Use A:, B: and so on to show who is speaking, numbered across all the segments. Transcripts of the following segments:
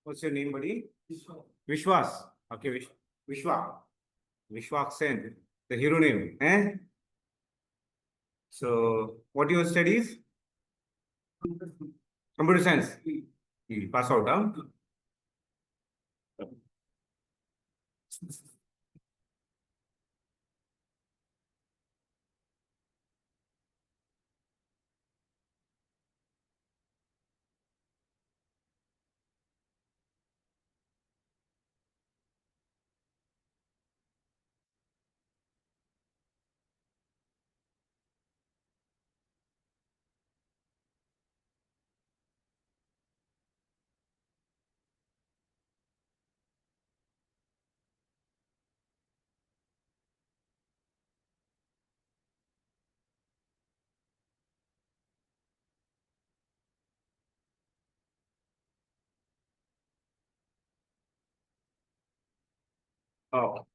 A: What's your name, buddy? Vishwas. Okay, Vishwa. Vishwak Sen, the hero name. Eh? So, what your studies? Computer science. You pass out, huh? Oh.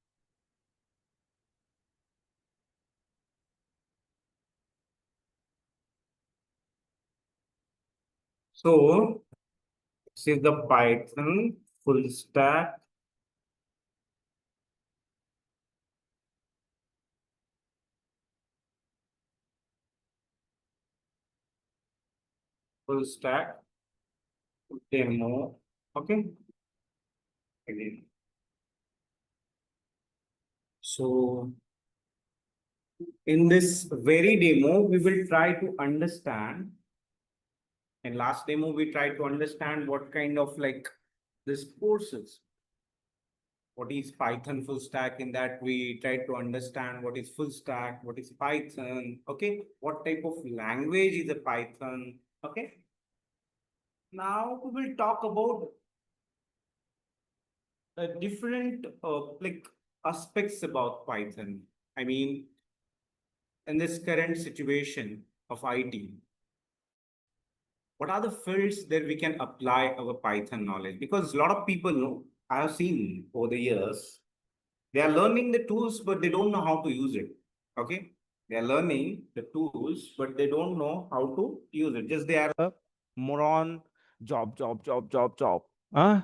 A: So, this is the Python full stack. Full stack demo. Okay. Again. So, in this very demo, we will try to understand. In last demo, we tried to understand what kind of like this courses. What is Python full stack? In that, we try to understand what is full stack, what is Python. Okay. What type of language is a Python? Okay. Now we will talk about different like aspects about Python. I mean, in this current situation of IT, what are the fields that we can apply our Python knowledge? Because a lot of people know, I have seen over the years, they are learning the tools, but they don't know how to use it. Okay. They are learning the tools, but they don't know how to use it. Just they are a moron, job. Huh?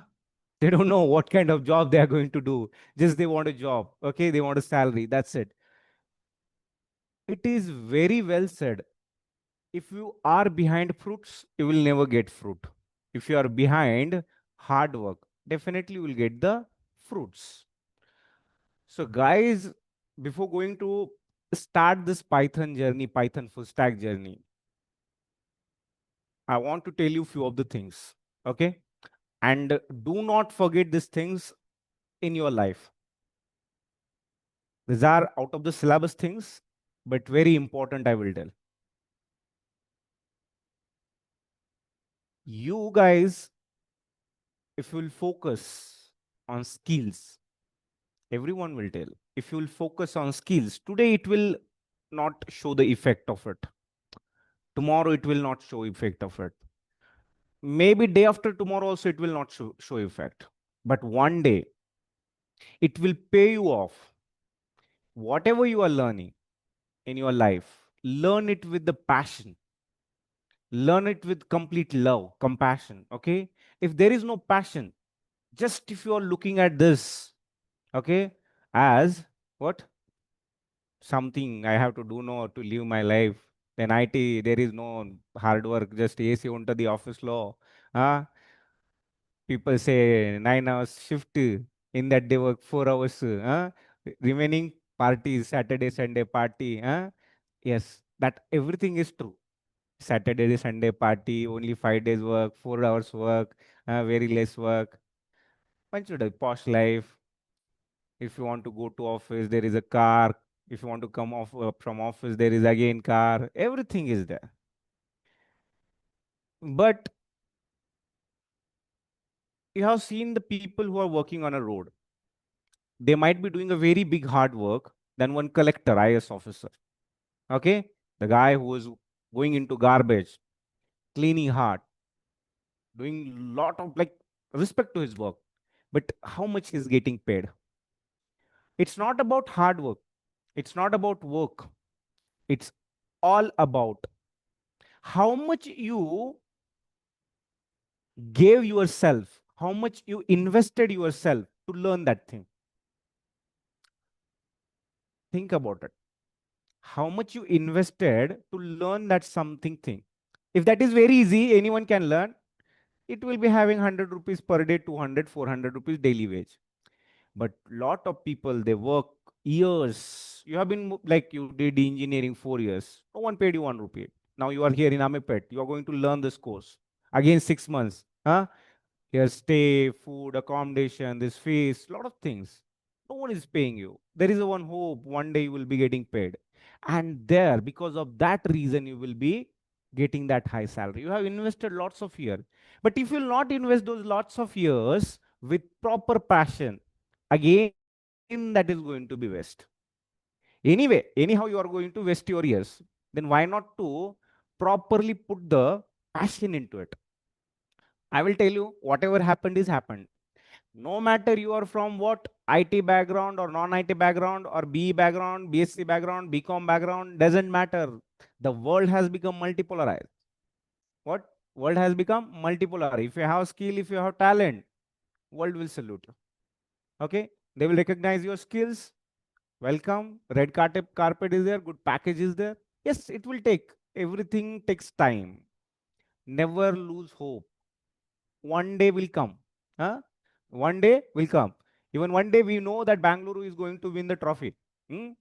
A: They don't know what kind of job they are going to do. Just they want a job. Okay. They want a salary. That's it. It is very well said. If you are behind fruits, you will never get fruit. If you are behind hard work, definitely you will get the fruits. So, guys, before going to start this Python journey, Python full stack journey, I want to tell you few of the things. Okay. And do not forget these things in your life. These are out of the syllabus things, but very important, I will tell. You guys, if you will focus on skills, everyone will tell. If you will focus on skills, today it will not show the effect of it. Tomorrow it will not show effect of it. Maybe day after tomorrow also it will not show effect. But one day it will pay you off. Whatever you are learning in your life, learn it with the passion. Learn it with complete love, compassion. Okay. If there is no passion, just if you are looking at this, okay, as what? Something I have to do now to live my life. Then IT, there is no hard work, just AC under the office law. People say 9 hours shift. In that they work 4 hours. Remaining parties, Saturday, Sunday party. Yes, that everything is true. Saturday, Sunday party, only 5 days work, 4 hours work, very less work. One should have posh life. If you want to go to office, there is a car. If you want to come off from office, there is again car. Everything is there. But you have seen the people who are working on a road. They might be doing a very big hard work than one collector, IS officer. Okay, the guy who is going into garbage, cleaning hard, doing lot of like respect to his work. But how much he's getting paid? It's not about hard work. It's not about work. It's all about how much you gave yourself,
B: how much you invested yourself to learn that thing. Think about it. How much you invested to learn that something thing. If that is very easy, anyone can learn. It will be having 100 rupees per day, 200, 400 rupees daily wage. But lot of people, they work years. You have been like you did engineering 4 years. No one paid you 1 rupee. Now you are here in Amipet. You are going to learn this course. Again, 6 months. Huh? Here, stay, food, accommodation, this fees, lot of things. No one is paying you. There is a one hope. One day you will be getting paid. And there, because of that reason, you will be getting that high salary. You have invested lots of years. But if you will not invest those lots of years with proper passion, again, that is going to be waste. Anyway, anyhow, you are going to waste your years. Then why not to properly put the passion into it? I will tell you, whatever happened is happened. No matter you are from what IT background or non-IT background or BE background, BSc background, BCom background, doesn't matter. The world has become multipolarized. What? World has become multipolar. If you have skill, if you have talent, world will salute you. Okay? They will recognize your skills. Welcome. Red carpet is there. Good package is there. Yes, it will take. Everything takes time. Never lose hope. One day will come. Huh? One day will come. Even one day we know that Bangalore is going to win the trophy. Hmm?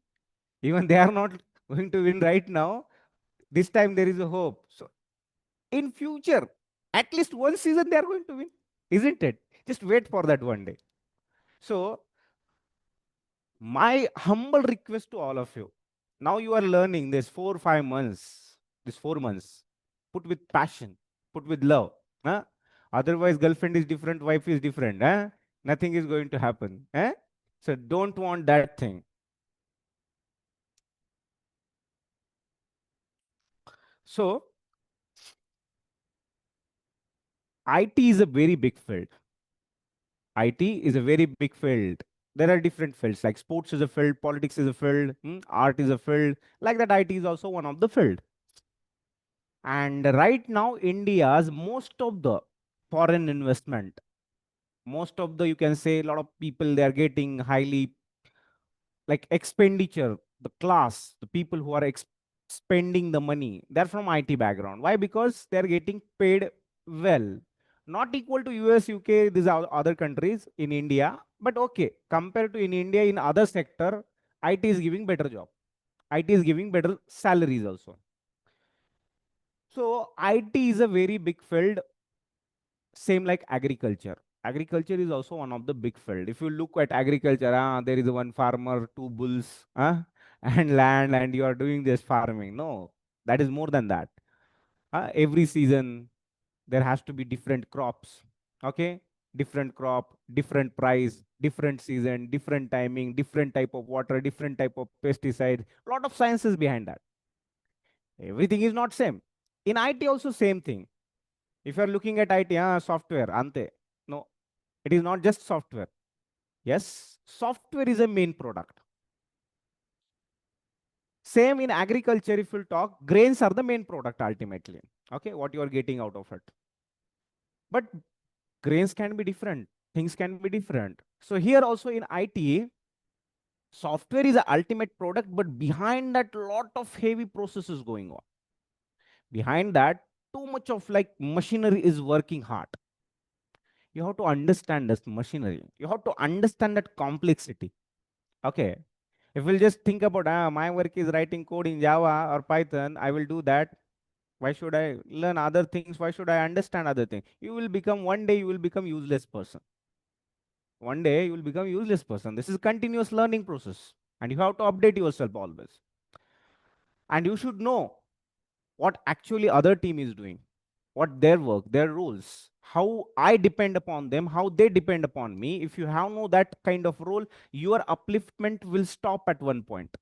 B: Even they are not going to win right now. This time there is a hope. So in future, at least one season they are going to win, isn't it? Just wait for that one day. So my humble request to all of you, now you are learning this 4 5 months, this 4 months, put with passion, put with love. Huh? Otherwise, girlfriend is different, wife is different. Huh? Nothing is going to happen. Eh? So don't want that thing. So IT is a very big field. IT is a very big field. There are different fields like sports is a field, politics is a field, art is a field. Like that, IT is also one of the field. And right now, India's most of the foreign investment, most of the, you can say, a lot of people, they are getting highly like expenditure, the class, the people who are spending the money, they're from IT background. Why? Because they're getting paid well. Not equal to US, UK, these are other countries in India, but okay, compared to in India, in other sector, IT is giving better job. IT is giving better salaries also. So IT is a very big field, same like agriculture. Agriculture is also one of the big field. If you look at agriculture, there is one farmer, two bulls, and land, and you are doing this farming. No, that is more than that. Every season there has to be different crops. Okay, different crop, different price, different season, different timing, different type of water, different type of pesticide. Lot of sciences behind that. Everything is not same. In IT also same thing. If you are looking at IT, software, ante. No, it is not just software. Yes, software is a main product. Same in agriculture, if you talk, grains are the main product ultimately. Okay, what you are getting out of it. But grains can be different, things can be different. So here also in IT, software is the ultimate product, but behind that, lot of heavy processes going on. Behind that, too much of like machinery is working hard. You have to understand this machinery. You have to understand that complexity. Okay. If we'll just think about, my work is writing code in Java or Python, I will do that. Why should I learn other things? Why should I understand other things? You will become, one day you will become useless person. One day you will become useless person. This is continuous learning process. And you have to update yourself always. And you should know what actually other team is doing, what their work, their rules, how I depend upon them, how they depend upon me. If you have no that kind of role, your upliftment will stop at one point.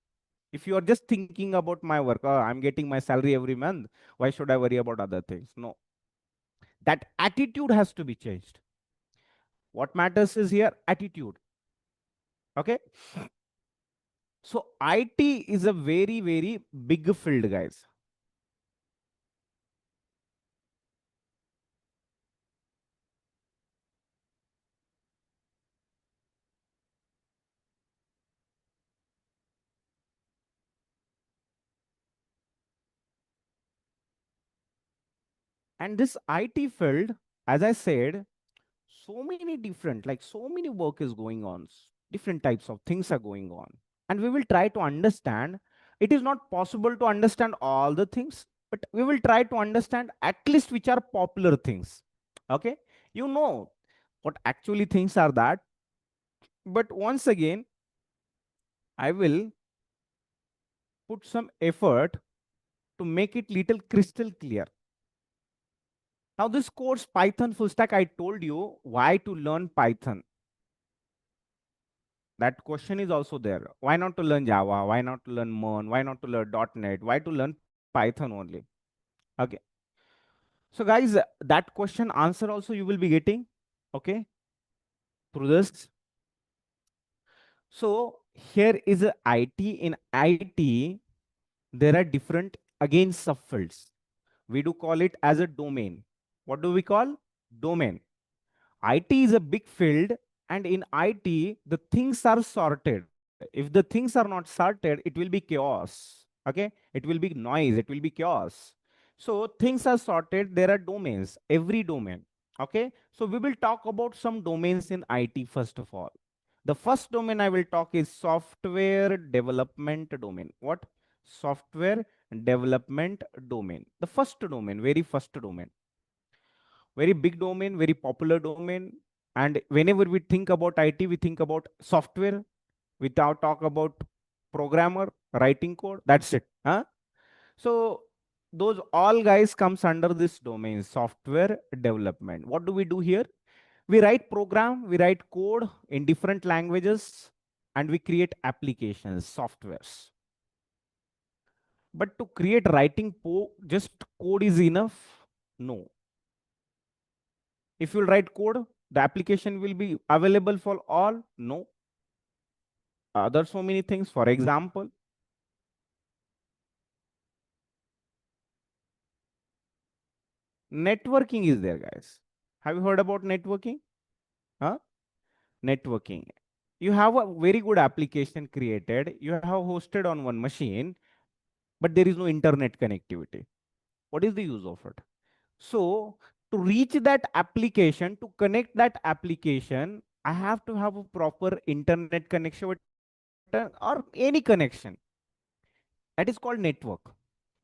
B: If you are just thinking about my work, I'm getting my salary every month, why should I worry about other things? No, that attitude has to be changed. What matters is here attitude. Okay, so IT is a very very big field, guys. And this IT field, as I said, so many different, like so many work is going on, different types of things are going on. And we will try to understand. It is not possible to understand all the things, but we will try to understand at least which are popular things. Okay. You know what actually things are that. But once again, I will put some effort to make it little crystal clear. Now, this course Python full stack, I told you why to learn Python. That question is also there. Why not to learn Java? Why not to learn Mern? Why not to learn .NET? Why to learn Python only? Okay. So guys, that question answer also you will be getting, okay, through this. So here is a IT. In IT, there are different again subfields. We do call it as a domain. What do we call? Domain. IT is a big field, and in IT, the things are sorted. If the things are not sorted, it will be chaos. Okay, it will be noise, it will be chaos. So things are sorted. There are domains, every domain. Okay, so we will talk about some domains in IT first of all. The first domain I will talk is software development domain. What? Software development domain. The first domain, very first domain, very big domain, very popular domain. And whenever we think about IT, we think about software. Without talk about programmer writing code. That's it. Huh? So those all guys comes under this domain, software development. What do we do here? We write program, we write code in different languages, and we create applications, softwares. But to create writing just code is enough? No. If you write code, the application will be available for all? No. Other so many things. For example, networking is there, guys. Have you heard about networking? Huh? Networking. You have a very good application created. You have hosted on one machine, but there is no internet connectivity. What is the use of it? So to reach that application, to connect that application, I have to have a proper internet connection or any connection. That is called network.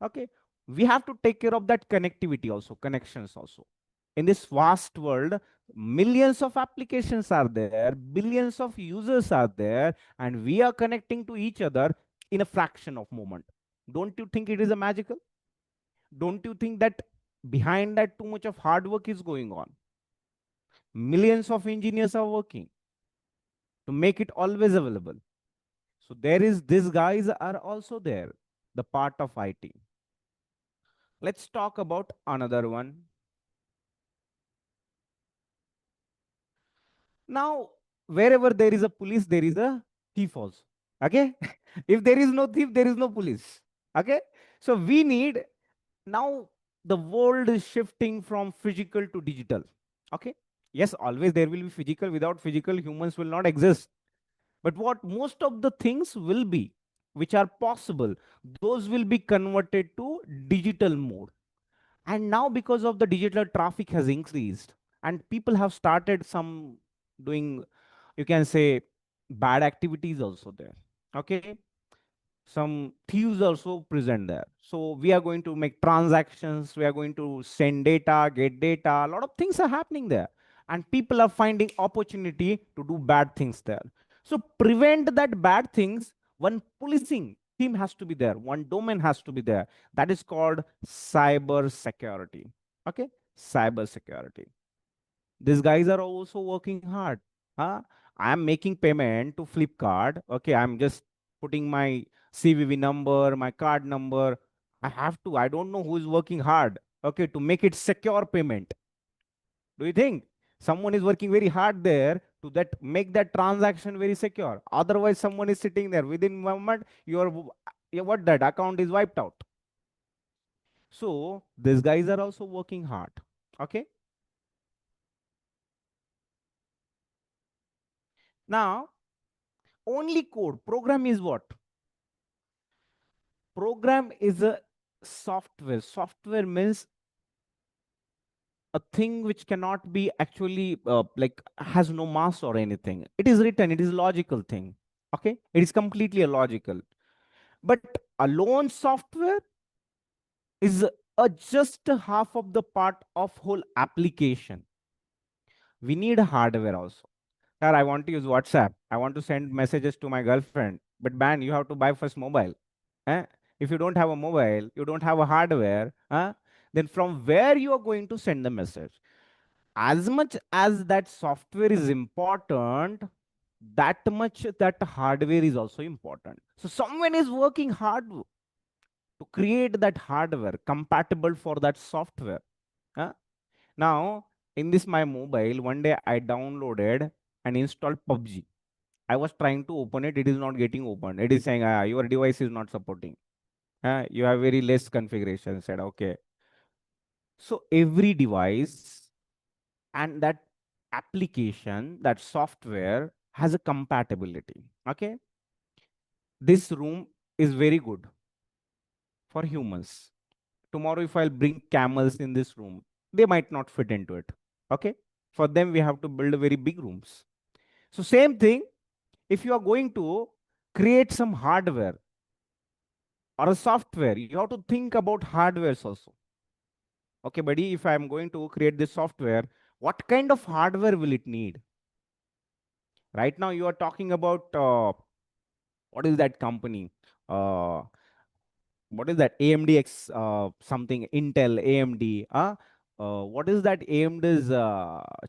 B: Okay. We have to take care of that connectivity also, connections also. In this vast world, millions of applications are there, billions of users are there, and we are connecting to each other in a fraction of moment. Don't you think it is a magical? Don't you think that behind that too much of hard work is going on? Millions of engineers are working to make it always available. So there is, these guys are also there, the part of IT. Let's talk about another one. Now, wherever there is a police, there is a thief also. Okay. If there is no thief, there is no police. Okay. So we need, now the world is shifting from physical to digital. Okay. Yes, always there will be physical. Without physical, humans will not exist. But what most of the things will be, which are possible, those will be converted to digital mode. And now because of the digital traffic has increased and people have started some doing, you can say, bad activities also there. Okay. Some thieves also present there. So we are going to make transactions, we are going to send data, get data, a lot of things are happening there, and people are finding opportunity to do bad things there. So prevent that bad things, one policing team has to be there, one domain has to be there, that is called cyber security. Okay. Cyber security. These guys are also working hard. Huh? I am making payment to Flipkart. Okay, I'm just putting my CVV number, my card number. I have to. I don't know who is working hard. Okay, to make it secure payment. Do you think someone is working very hard there to that make that transaction very secure? Otherwise, someone is sitting there within a moment. Your what that account is wiped out. So these guys are also working hard. Okay. Now only code program is what? Program is a software. Software means a thing which cannot be actually like has no mass or anything. It is written, it is logical thing. Okay, it is completely illogical. But alone software is just half of the part of whole application. We need hardware also. Sir, I want to use WhatsApp. I want to send messages to my girlfriend. But man, you have to buy first mobile. Eh? If you don't have a mobile, you don't have a hardware, then from where you are going to send the message? As much as that software is important, that much that hardware is also important. So someone is working hard to create that hardware compatible for that software. huh? Now, in this my mobile, one day I downloaded and installed PUBG. I was trying to open it, it is not getting open. It is saying your device is not supporting. You have very less configuration. Said okay. So every device and that application, that software has a compatibility. Okay, this room is very good for humans. Tomorrow, if I'll bring camels in this room, they might not fit into it. Okay, for them we have to build very big rooms. So same thing, if you are going to create some hardware or a software, you have to think about hardwares also. Okay, buddy, if I am going to create this software, what kind of hardware will it need? Right now, you are talking about what is that company? Uh, what is that? AMDX something, Intel, AMD. What is that AMD's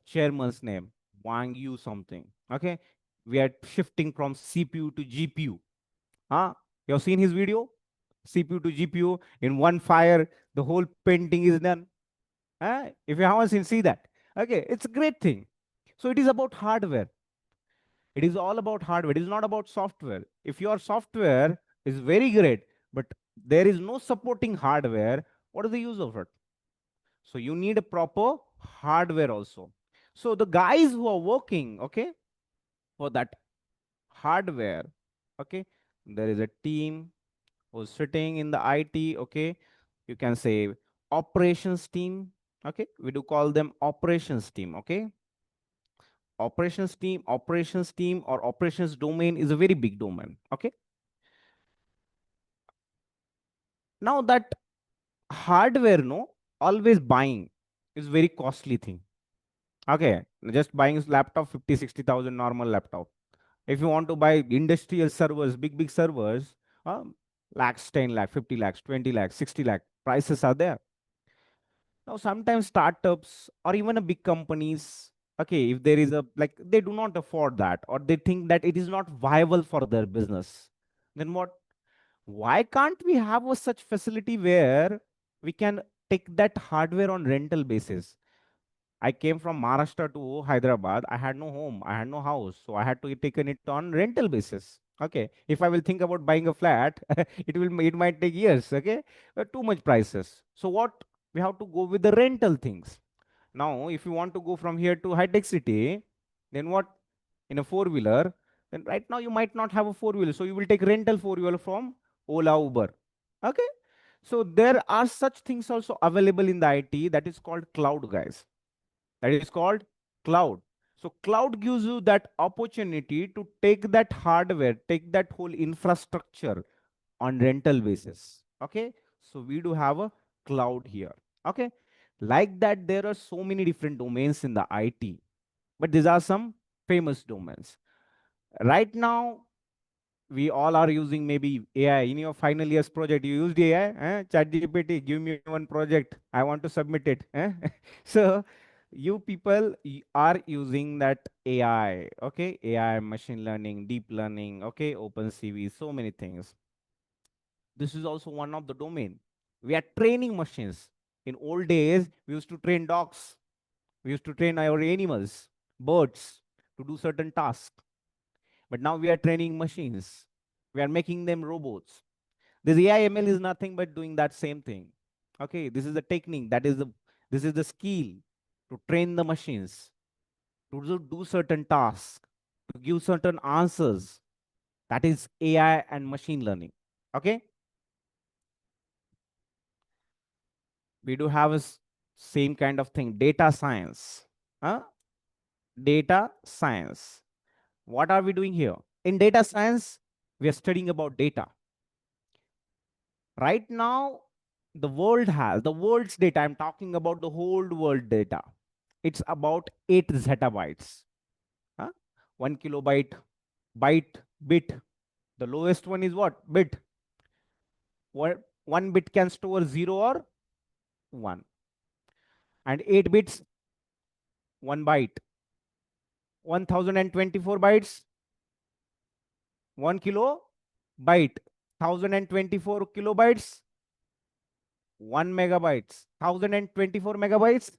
B: chairman's name? Wang Yu something. Okay, we are shifting from CPU to GPU. You have seen his video? CPU to GPU in one fire, the whole painting is done. If you haven't seen, see that. Okay, it's a great thing. So it is about hardware. It is all about hardware. It is not about software. If your software is very great, but there is no supporting hardware, what is the use of it? So you need a proper hardware also. So the guys who are working, okay, for that hardware, okay, there is a team who's sitting in the IT, okay, you can say operations team, okay, we do call them operations team, okay. Operations team or operations domain is a very big domain. Okay, now that hardware, no, always buying is very costly thing. Okay, just buying is laptop 50-60,000 normal laptop. If you want to buy industrial servers, big servers, lakhs, 10 lakh, 50 lakhs, 20 lakhs, 60 lakh prices are there. Now, sometimes startups or even a big companies, okay, if there is a like they do not afford that or they think that it is not viable for their business, then what? Why can't we have a such facility where we can take that hardware on rental basis? I came from Maharashtra to Hyderabad. I had no home, I had no house, so I had to take it on rental basis. Okay, if I will think about buying a flat, it might take years. Okay, too much prices. So what? We have to go with the rental things. Now, if you want to go from here to high tech city, then what? In a four wheeler, then right now you might not have a four wheeler, so you will take rental four wheeler from Ola, Uber. Okay, so there are such things also available in the IT that is called cloud, guys. That is called cloud. So cloud gives you that opportunity to take that hardware, take that whole infrastructure on rental basis. Okay, so we do have a cloud here. Okay, like that there are so many different domains in the IT, but these are some famous domains. Right now we all are using maybe AI. In your final year's project, you used AI. ChatGPT, give me one project. I want to submit it. So you people are using that AI. Okay, AI, machine learning, deep learning. Okay, OpenCV, so many things. This is also one of the domain. We are training machines. In old days, we used to train dogs. We used to train our animals, birds, to do certain tasks. But now we are training machines. We are making them robots. This AI ML is nothing but doing that same thing. Okay, this is the technique. This is the skill to train the machines to do certain tasks, to give certain answers. That is AI and machine learning. Okay, we do have Same kind of thing, data science. Huh? Data science. What are we doing here? In data science, we are studying about data. Right now, the world's data, I'm talking about the whole world data. It's about 8 zettabytes. Huh? 1 kilobyte, byte, bit. The lowest one is what? Bit. What 1 bit can store 0 or 1. And 8 bits, 1 byte. 1024 bytes, 1 kilobyte. 1024 kilobytes, 1 megabytes. 1024 megabytes,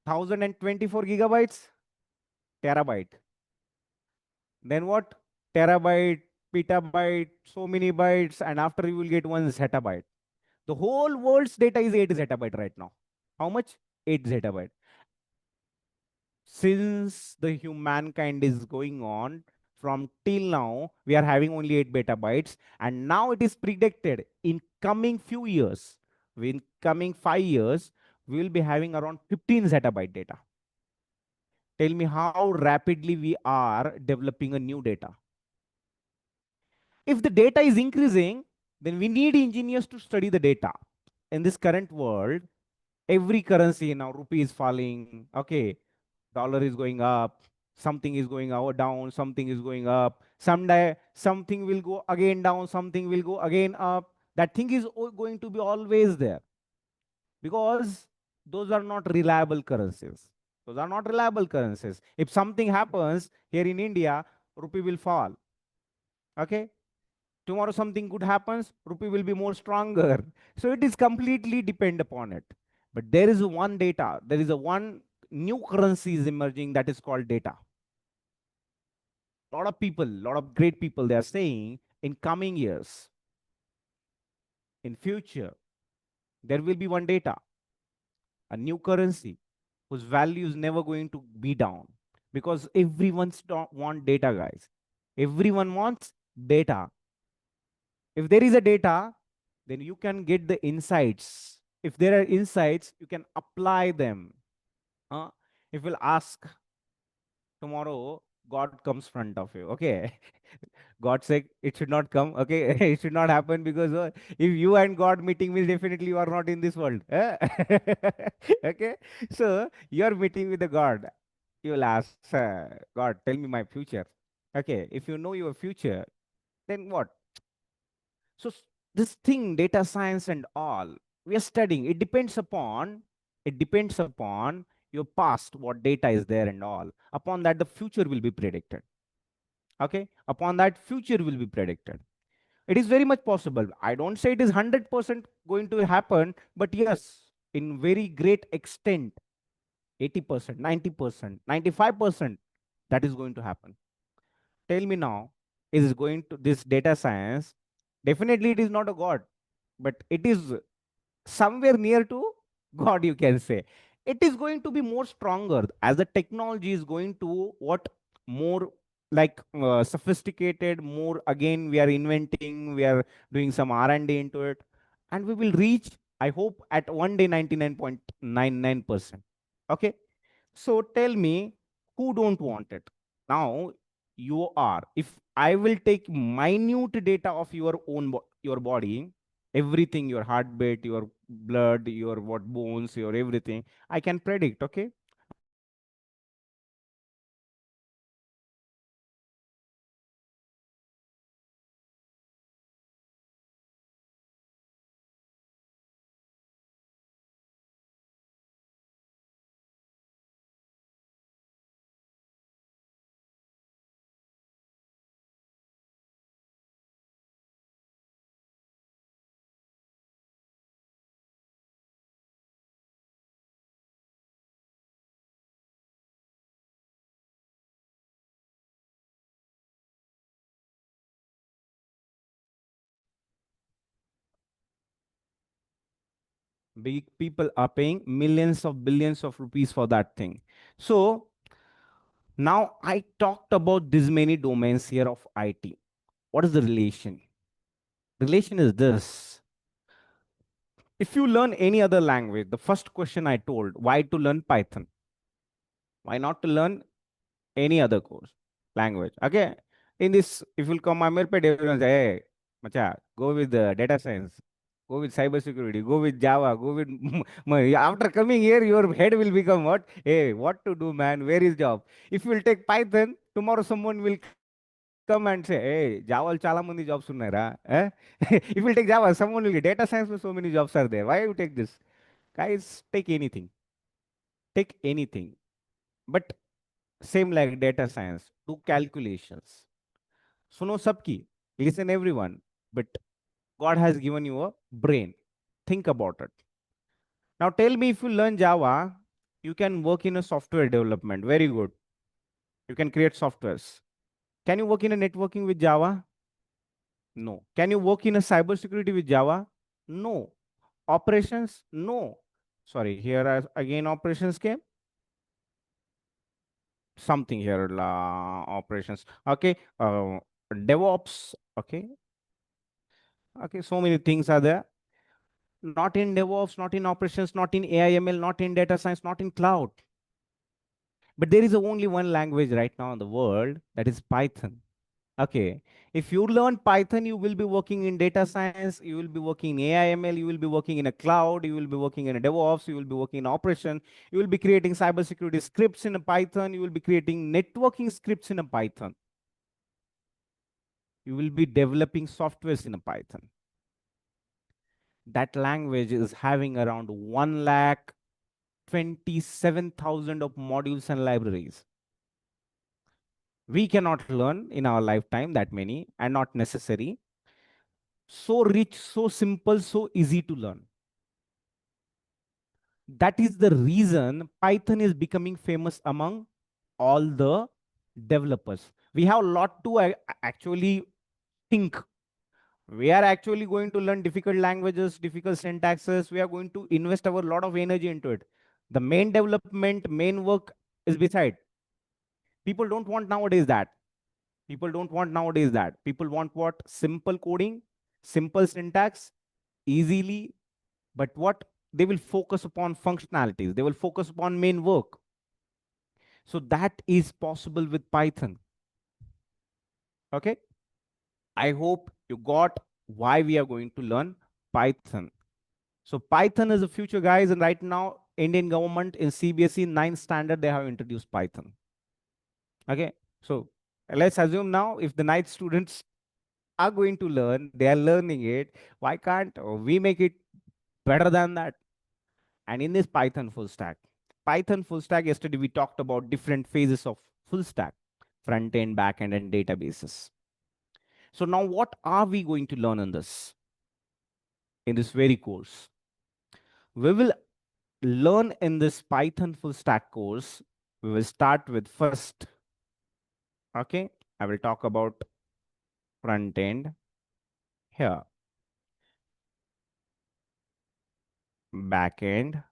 B: 1024 gigabytes, terabyte. Then what? Terabyte, petabyte, so many bytes, and after you will get 1 zettabyte. The whole world's data is 8 zettabyte right now. How much? 8 zettabyte. Since the humankind is going on, from till now, we are having only 8 petabytes, and now it is predicted in coming few years, in coming 5 years, we will be having around 15 zettabyte data. Tell me how rapidly we are developing a new data. If the data is increasing, then we need engineers to study the data. In this current world, every currency now, rupee is falling, okay, dollar is going up, something is going down, something is going up. Someday something will go again down, something will go again up. That thing is going to be always there, because those are not reliable currencies. Those are not reliable currencies. If something happens here in India, rupee will fall. Okay, tomorrow something good happens, rupee will be more stronger. So it is completely depend upon it. But there is one data, there is a one new currency is emerging, that is called data. A lot of people, a lot of great people, they are saying in coming years, in future, there will be one data, a new currency whose value is never going to be down, because everyone want data, guys. Everyone wants data. If there is a data, then you can get the insights. If there are insights, you can apply them. If you'll ask tomorrow, God comes front of you, okay? God said it should not come, okay? It should not happen, because if you and God meeting means definitely you are not in this world. Okay? So you are meeting with the God. You will ask, God, tell me my future. Okay, if you know your future, then what? So this thing, data science and all, we are studying. It depends upon your past, what data is there and all. Upon that, the future will be predicted. Okay, upon that, future will be predicted. It is very much possible. I don't say it is 100% going to happen, but yes, in very great extent, 80%, 90%, 95%, that is going to happen. Tell me now, is going to this data science? Definitely, it is not a God, but it is somewhere near to God, you can say. It is going to be more stronger as the technology is going to what more like sophisticated, more again we are inventing, we are doing some R&D into it, and we will reach, I hope, at one day 99.99%. Okay, so tell me, who don't want it? Now you are. If I will take minute data of your own your body, everything, your heartbeat, your blood, your what bones, your everything, I can predict. Okay, and I can tell you what your what big people are paying millions of billions of rupees for that thing. So now I talked about this many domains here of IT. What is the relation? Relation is this. If you learn any other language, the first question I told, why to learn Python? Why not to learn any other course language? Okay. In this, if you'll come Amirpet, everyone say, hey, macha, go with the data science, go with cyber security, go with Java, go with after coming here, your head will become what? Hey, what to do, man? Where is job? If you will take Python, tomorrow someone will come and say, hey, Java chala mandi jobs unnara. Eh? If you take Java, someone will get data science, so many jobs are there. Why you take this? Guys, take anything. Take anything. But same like data science, do calculations. Suno sabki, listen everyone. But God has given you a brain. Think about it. Now tell me, if you learn Java, you can work in a software development. Very good. You can create softwares. Can you work in a networking with Java? No. Can you work in a cybersecurity with Java? No. Operations? No. Sorry, here again operations came. Something here, operations. Okay. DevOps. Okay. Okay. So many things are there. Not in DevOps, not in operations, not in AI/ML, not in data science, not in cloud. But there is only one language right now in the world, that is Python. Okay. If you learn Python, you will be working in data science, you will be working in AI/ML, you will be working in a cloud, you will be working in a DevOps, you will be working in operation, you will be creating cybersecurity scripts in a Python, you will be creating networking scripts in a Python. You will be developing softwares in a Python. That language is having around 1,27,000 of modules and libraries. We cannot learn in our lifetime that many, and not necessary. So rich, so simple, so easy to learn. That is the reason Python is becoming famous among all the developers. We have a lot to actually think. We are actually going to learn difficult languages, difficult syntaxes. We are going to invest our lot of energy into it. The main development, main work is beside. People don't want nowadays that. People don't want nowadays that. People want what? Simple coding, simple syntax, easily. But what? They will focus upon functionalities. They will focus upon main work. So that is possible with Python. Okay. I hope you got why we are going to learn Python. So Python is the future, guys. And right now, Indian government in CBSE 9th standard, they have introduced Python. Okay. So let's assume now, if the 9th students are going to learn, they are learning it, why can't we make it better than that? And in this Python full stack, yesterday we talked about different phases of full stack, front end, back end, and databases. So now what are we going to learn in this very course? We will learn in this Python full stack course. We will start with first. Okay. I will talk about front end here, back end,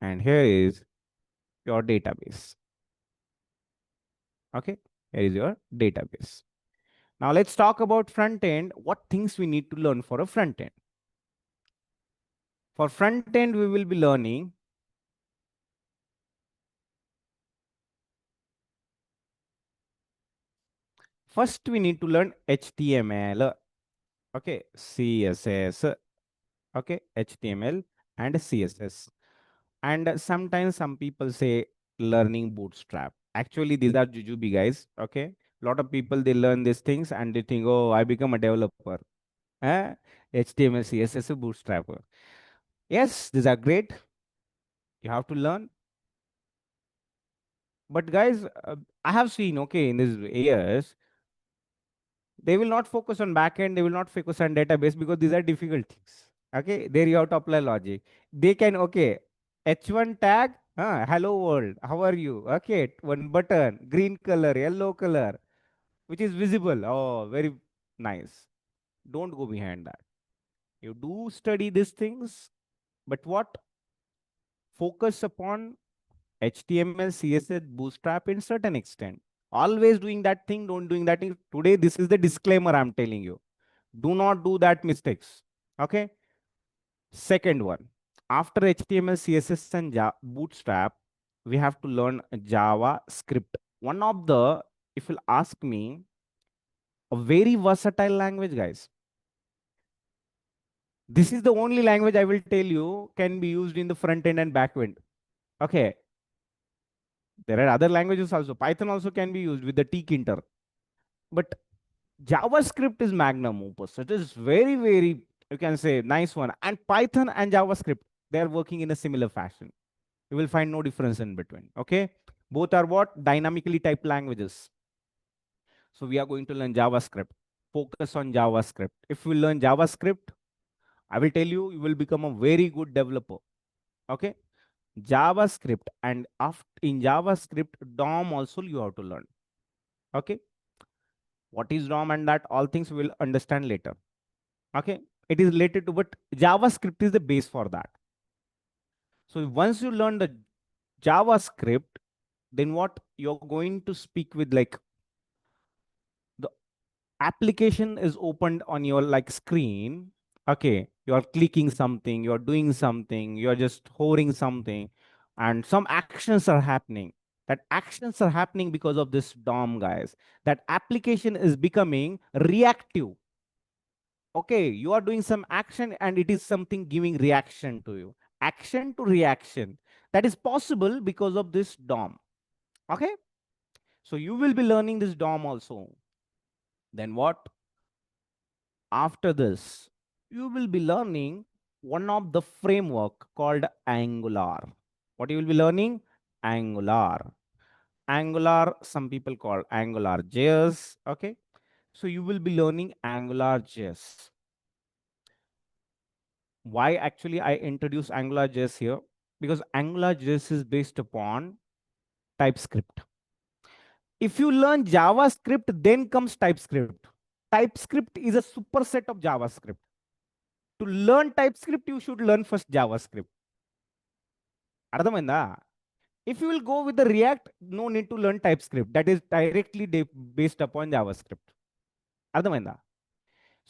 B: and here is your database. Okay. Here is your database. Now let's talk about front end. What things we need to learn for a front end? For front end, we will be learning first, we need to learn HTML. Okay. CSS. Okay. HTML and CSS. And sometimes some people say learning Bootstrap. Actually, these are jujube, guys. Okay. A lot of people, they learn these things and they think, oh, I become a developer. HTML, CSS, Bootstrap. Yes, these are great. You have to learn. But guys, I have seen, okay, in these years, they will not focus on backend, they will not focus on database because these are difficult things. Okay, there you have to apply logic. They can, okay, H1 tag, hello world, how are you? Okay, one button, green color, yellow color, which is visible. Oh, very nice. Don't go behind that. You do study these things, but what? Focus upon HTML, CSS, Bootstrap in certain extent. Always doing that thing, don't doing that thing. Today, this is the disclaimer I'm telling you. Do not do that mistakes. Okay. Second one, after HTML, CSS, and Bootstrap, we have to learn JavaScript. One of the, if you'll ask me, a very versatile language, guys. This is the only language I will tell you can be used in the front end and back end. Okay. There are other languages also. Python also can be used with the tkinter. But JavaScript is magnum opus. It is very, very, you can say, nice one. And Python and JavaScript, they are working in a similar fashion. You will find no difference in between. Okay. Both are what? Dynamically typed languages. So we are going to learn JavaScript. Focus on JavaScript. If we learn JavaScript, I will tell you, you will become a very good developer. Okay. JavaScript, and after in JavaScript, DOM also you have to learn. Okay. What is DOM and that all things we will understand later. Okay. It is related to, but JavaScript is the base for that. So once you learn the JavaScript, then what you're going to speak with, like the application is opened on your like screen. Okay, you're clicking something, you're doing something, you're just hovering something, and some actions are happening. That actions are happening because of this DOM, guys. That application is becoming reactive. Okay, you are doing some action and it is something giving reaction to you. Action to reaction. That is possible because of this DOM. Okay, so you will be learning this DOM also. Then what? After this, you will be learning one of the framework called Angular. What you will be learning? Angular. Angular, some people call Angular JS. Okay. So you will be learning Angular JS. Why actually I introduce Angular JS here? Because Angular JS is based upon TypeScript. If you learn JavaScript, then comes TypeScript. TypeScript is a superset of JavaScript. To learn TypeScript, you should learn first JavaScript. అర్థమైందా? If you will go with the React, no need to learn TypeScript. That is directly based upon JavaScript. అర్థమైందా?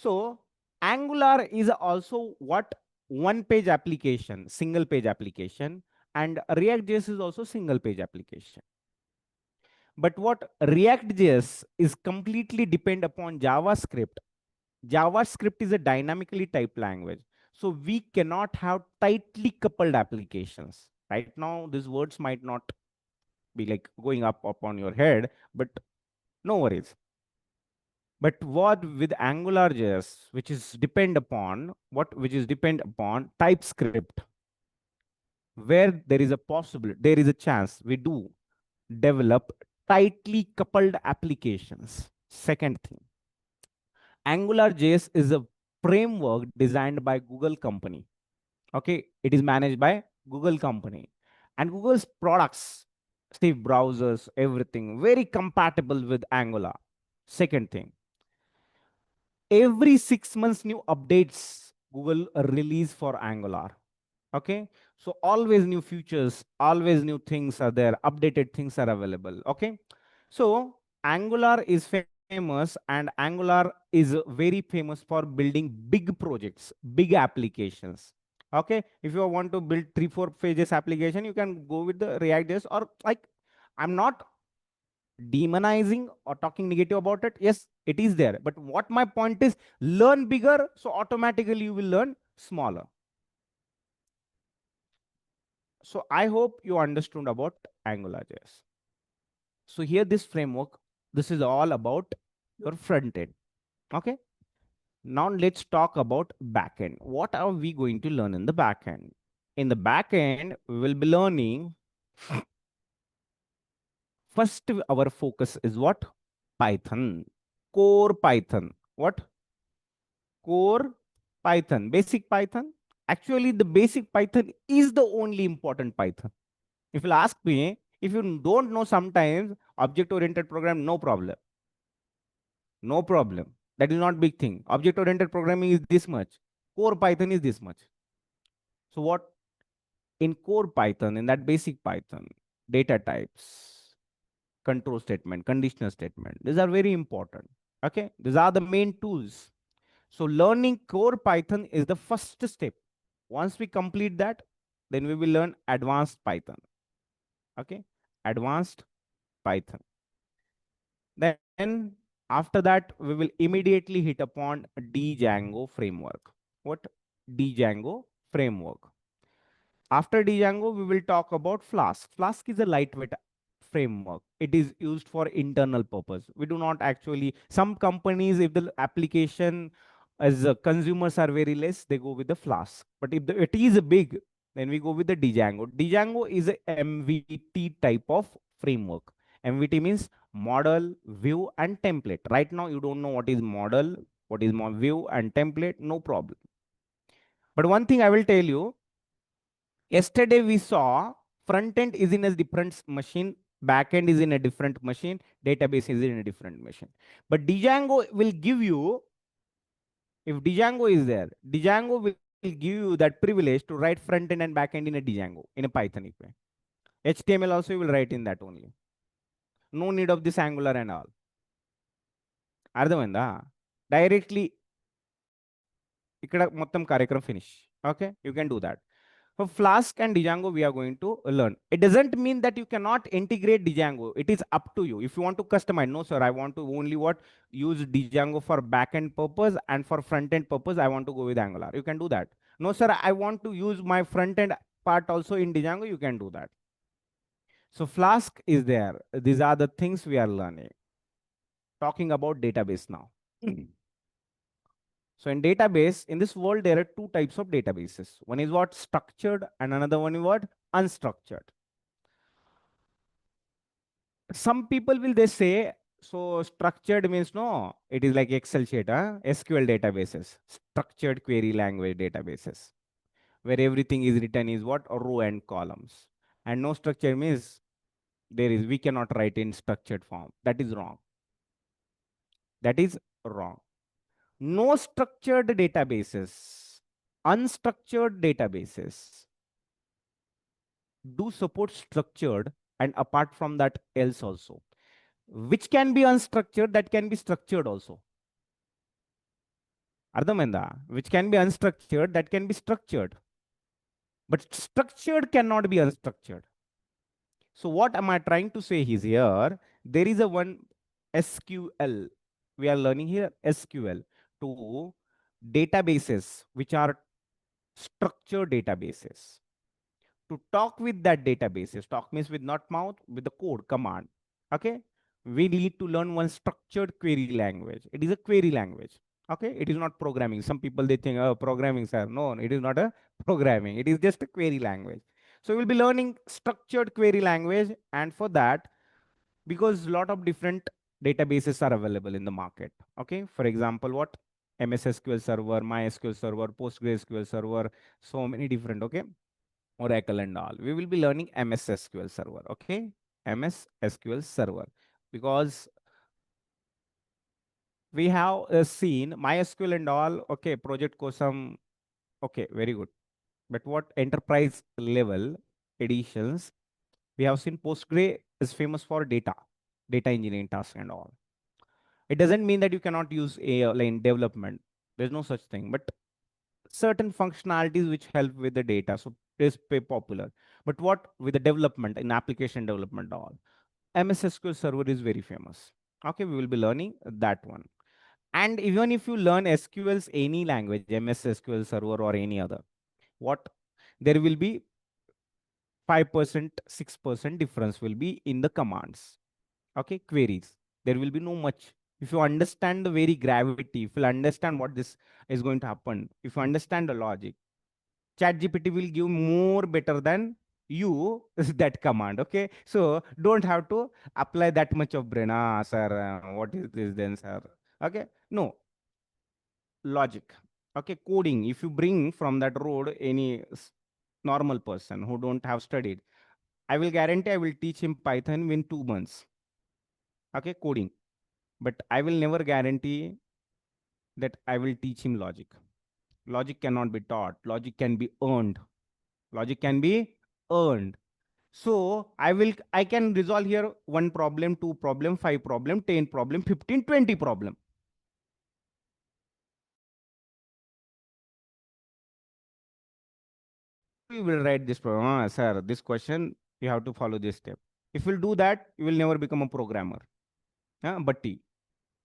B: So Angular is also what? One page application, single page application, and React.js is also single page application. But what React.js is completely depend upon JavaScript. JavaScript is a dynamically typed language. So we cannot have tightly coupled applications. Right now, these words might not be like going up upon your head, but no worries. But what with AngularJS, which is depend upon what? Which is depend upon TypeScript, where there is a possibility, there is a chance we do develop tightly coupled applications. Second thing, AngularJS is a framework designed by Google company. Okay, it is managed by Google company, and Google's products, Steve browsers, everything very compatible with Angular. Second thing, every 6 months new updates Google release for Angular. Okay, so always new features, always new things are there, updated things are available. Okay, so Angular is famous, and Angular is very famous for building big projects, big applications. Okay, if you want to build 3 4 pages application, you can go with the React.js, or like, I'm not demonizing or talking negative about it. Yes, it is there, but what my point is, learn bigger, so automatically you will learn smaller. So I hope you understood about AngularJS. So here this framework, this is all about your front end. Okay. Now let's talk about backend. What are we going to learn in the backend? In the backend, we will be learning. First, our focus is what? Python. Core Python. What? Core Python. Basic Python. Actually, the basic Python is the only important Python. If you'll ask me, if you don't know sometimes object-oriented program, no problem. No problem. That is not big thing. Object-oriented programming is this much. Core Python is this much. So what? In core Python, in that basic Python, data types, control statement, conditional statement, these are very important. Okay, these are the main tools. So learning core Python is the first step. Once we complete that, then we will learn advanced Python. Okay, advanced Python. Then after that, we will immediately hit upon Django framework. What? Django framework. After Django, we will talk about Flask. Flask is a lightweight framework. It is used for internal purpose. We do not actually, some companies, if the application as consumers are very less, they go with the Flask. But if it is big, then we go with the Django. Django is a MVT type of framework. MVT means model, view, and template. Right now, you don't know what is model, what is view, and template, no problem. But one thing I will tell you, yesterday we saw front end is in a different machine, backend is in a different machine, database is in a different machine. But Django will give you, if Django is there, Django will give you that privilege to write front end and backend in a Django, in a Python. HTML also you will write in that only. No need of this Angular and all. అర్థమైందా? Directly ఇక్కడ మొత్తం కార్యక్రమం finish. Okay, you can do that. For Flask and Django, we are going to learn. It doesn't mean that you cannot integrate Django. It is up to you. If you want to customize, no, sir, I want to only use Django for backend purpose, and for front end purpose, I want to go with Angular. You can do that. No, sir, I want to use my front end part also in Django. You can do that. So Flask is there. These are the things we are learning. Talking about database now. So in database, in this world, there are two types of databases. One is what? Structured, and another one is what? Unstructured. Some people will they say, so structured means no, it is like Excel sheet, SQL databases, structured query language databases, where everything is written is what? Row and columns. And no structure means we cannot write in structured form. That is wrong. That is wrong. No structured databases, unstructured databases do support structured, and apart from that else also. Which can be unstructured, that can be structured also. Ardhamenda, which can be unstructured, that can be structured. But structured cannot be unstructured. So what am I trying to say is here, there is a one SQL. We are learning here SQL to databases, which are structured databases. To talk with that databases, talk means with not mouth, with the code command. Okay, we need to learn one structured query language. It is a query language. Okay, it is not programming. Some people they think, oh, programming, sir. No, it is not a programming. It is just a query language. So we'll be learning structured query language, and for that, because a lot of different databases are available in the market. Okay, for example, what? MS SQL Server, MySQL Server, PostgreSQL Server, so many different. Okay, Oracle and all. We will be learning MS SQL Server. Okay, MS SQL Server, because we have seen MySQL and all. Okay, project kosam. Okay, very good. But what enterprise level editions? We have seen Postgre is famous for data engineering tasks and all. It doesn't mean that you cannot use a in development. There's no such thing. But certain functionalities which help with the data, so it is popular. But what with the development in application development all, MS SQL Server is very famous. Okay, we will be learning that one. And even if you learn SQL's any language, MS SQL Server or any other, what there will be 5%, 6% difference will be in the commands. Okay, queries. There will be no much. If you understand the very gravity, if you understand what this is going to happen, if you understand the logic, ChatGPT will give more better than you that command. Okay, so don't have to apply that much of brain. Ah, sir, what is this then, sir? Okay, no logic. Okay, coding. If you bring from that road any normal person who don't have studied, I will guarantee I will teach him Python in 2 months. Okay, coding. But I will never guarantee that I will teach him logic. Logic cannot be taught. Logic can be earned. Logic can be earned. So I can resolve here one problem, two problem, five problem, 10 problem, 15, 20 problem. we will write this program. Ah, sir, this question, you have to follow this step. If you'll do that, you will never become a programmer. But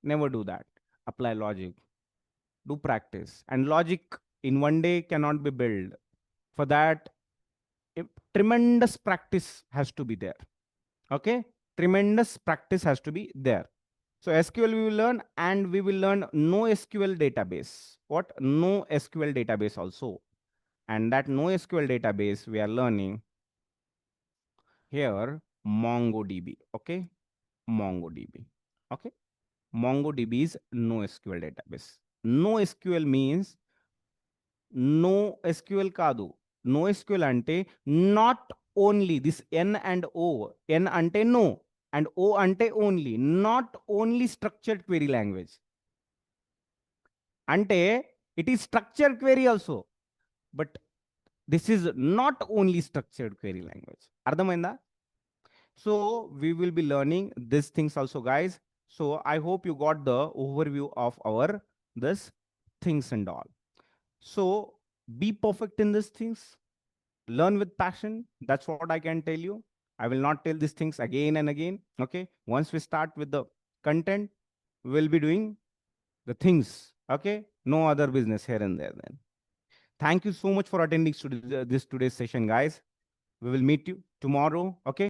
B: never do that. Apply logic, do practice. And logic in one day cannot be built. For that, tremendous practice has to be there. Okay? Tremendous practice has to be there. So SQL we will learn, and we will learn NoSQL database. What? NoSQL database also. And that NoSQL database we are learning here MongoDB. Okay? MongoDB. Okay? MongoDB is NoSQL database. NoSQL means no SQL కాదు. NoSQL అంటే not only this N and O. N అంటే no and O అంటే only. Not only structured query language. అంటే it is structured query also. But this is not only structured query language. అర్థమైందా? So we will be learning these things also, guys. So I hope you got the overview of our this things and all. So be perfect in these things. Learn with passion. That's what I can tell you. I will not tell these things again and again. Okay. Once we start with the content, we'll be doing the things. Okay. No other business here and there then. Thank you so much for attending this today's session, guys. We will meet you tomorrow. Okay.